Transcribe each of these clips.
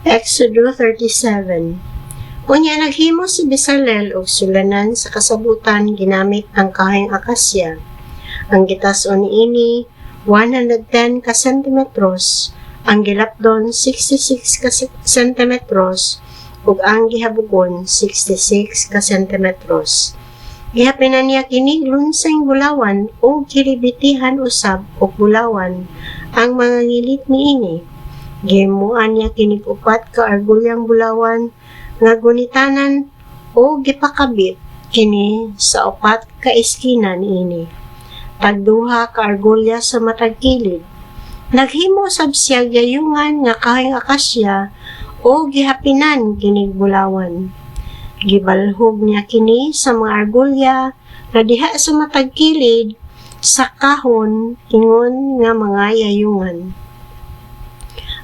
Exodo 37. Unya naghimo si Bezalel og sulanan sa kasabutan ginamit ang kahing akasya. Ang gitas-on niini 110 ka sentimetros, ang gilapdon 66 ka sentimetros ug ang gihabugon 66 ka sentimetros. Gihapinan niya kini lunsang bulawan o kiribitihan usab og bulawan ang mga ngilit niini. Gihimuan niya kinig upat ka argulyang bulawan nga gunitanan o gipakabit kini sa upat ka eskina niini. Tagduha ka argulya sa matag kilid. Naghimo sab siya gayungan nga kahing akasya o gihapinan kinig bulawan. Gibalhog niya kini sa mga argulya nga diha sa matag kilid sa kahon ingon nga mga yayungan.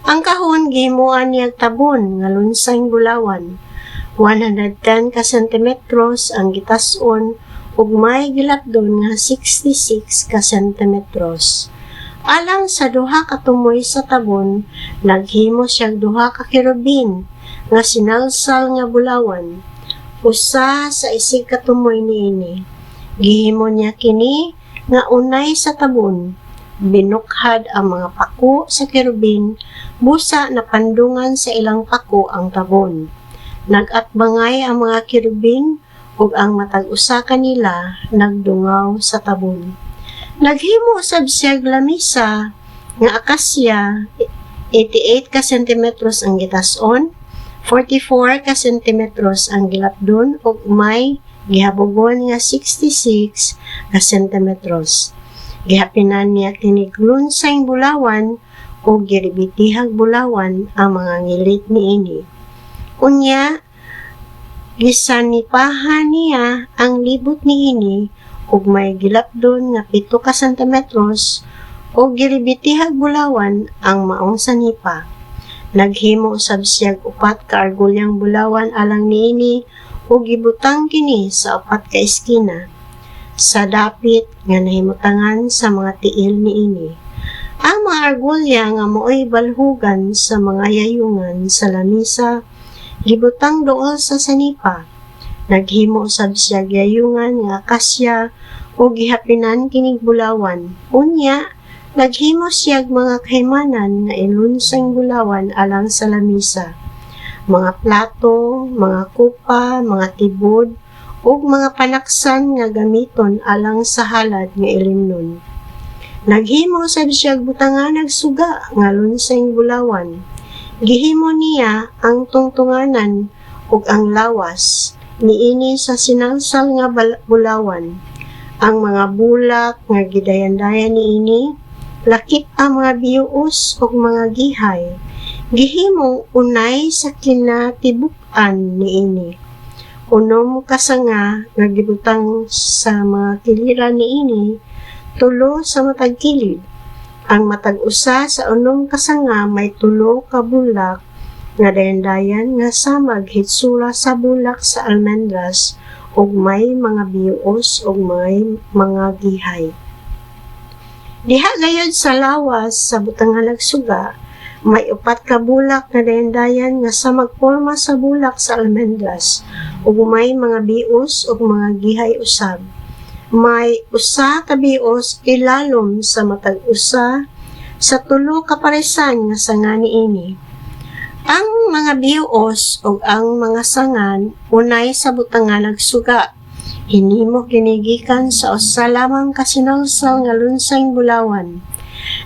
Ang kahon gihimuan niya tabon nga lunsang bulawan. 110 ka sentimetros ang gitas-on ug may gilapdon nga 66 ka sentimetros. Alang sa duha ka tumoy sa tabon, naghimo siya duha ka kerubin nga sinalsal nga bulawan. Usa sa isig ka tumoy niini. Gihimo niya kini nga unay sa tabon. Binukhad ang mga pako sa kerubin, busa na pandungan sa ilang pako ang tabon. Nagatbangay ang mga kerubin ug ang matag usa kanila nagdungaw sa tabon. Naghimo sab siya lamisa nga akasya 88 ka sentimetros ang gitas-on, 44 ka sentimetros ang gilapdon ug may gihabugon nga 66 ka sentimetros. Gihapinan niya kinig lunsang bulawan o giribitihag bulawan ang mga ngilit niini. Unya, gisanipahan niya ang libot niini ug may gilapdon nga 7 ka sentimetros o giribitihag bulawan ang maong sanipa. Naghimo sab siya upat ka argulyang bulawan alang niini o gibutang kini sa upat ka eskina sa dapit nga nahimutangan sa mga tiil niini. Ang mga argulya nga mo'y balhugan sa mga yayungan sa lamisa gibutang dool sa sanipa. Naghimo sab siya yayungan nga akasya o gihapinan kinig bulawan. Unya, naghimo siya mga kaymanan nga ilunsang bulawan alang sa lamisa. Mga plato, mga kupa, mga tibod, ug mga panaksan nga gamiton alang sa halad nga ilimnon. Naghimo sab siya butanganag suga nga lunsang bulawan. Gihimo niya ang tungtunganan ug ang lawas niini sa sinalsal nga bulawan. Ang mga bulak nga gidayan-dayan niini, lakip ang mga biuos ug mga gihay. Gihimo unay sa kinatibuk-an niini. Unom kasanga nga gibutang sa mga kiliran niini, tulo sa matag kilid. Ang matag usa sa unom kasanga may tulo ka bulak nga dayan-dayan nga samag hitsura sa bulak sa almendras ug may mga biuos ug may mga gihay. Diha gayud sa lawas sa butangan nagsuga, may upat ka bulak nga dayan-dayan nga samag porma sa bulak sa almendras ug may mga bios ug mga gihay usab. May usa ka bios ilalom sa matag usa sa tulo ka paresan nga sanga niini. Ang mga bios ug ang mga sangan unay sa butangan nagsuga. Hinimo kinigikan sa usa lamang ka sinalsal nga lunsang bulawan.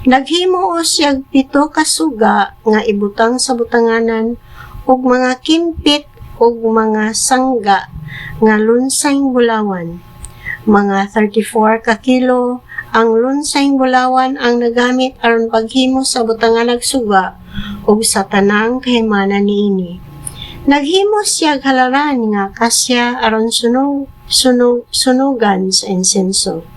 Naghimo siya 7 ka suga nga ibutang sa butanganan ug mga kimpit ug mga sangga nga lunsang bulawan. Mga 34 ka kilo ang lunsang bulawan ang nagamit aron paghimo sa butangan nagsuga ug sa tanang kahimanan niini. Naghimo siya halaran nga kasya aron sunugan sa insenso.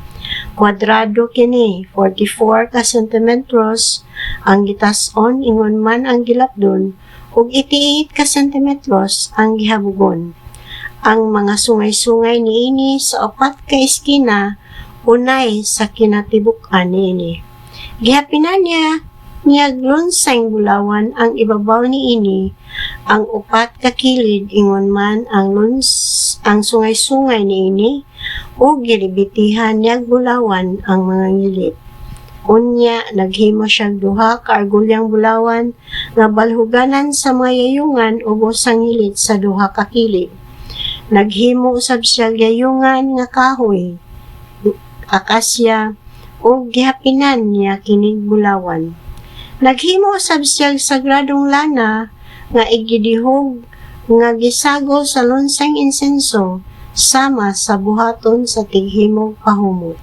Kwadrado kini 44 ka sentimetros ang gitas-on ingon man ang gilapdon ug 88 ka sentimetros ang gihabugon. Ang mga sungay-sungay niini sa upat ka eskina unay sa kinatibuk-an niini. Gihapinan niya Niyag lunseng bulawan ang ibabaw niini, ang upat ka kilid ingon man ang sungay-sungay niini, o gilibitihan niyag bulawan ang mga ngilid. Unya, naghimo siyang duha ka argulyang bulawan nga balhuganan sa mga yayungan ubos sa ngilid sa duha ka kilid. Naghimo usab siya yayungan nga kahoy, akasya, o gihapinan niya kining bulawan. Naghimo usab siya sagradong lana nga igidihog nga gisago sa lunseng insenso sama sa buhaton sa tighimog pahumot.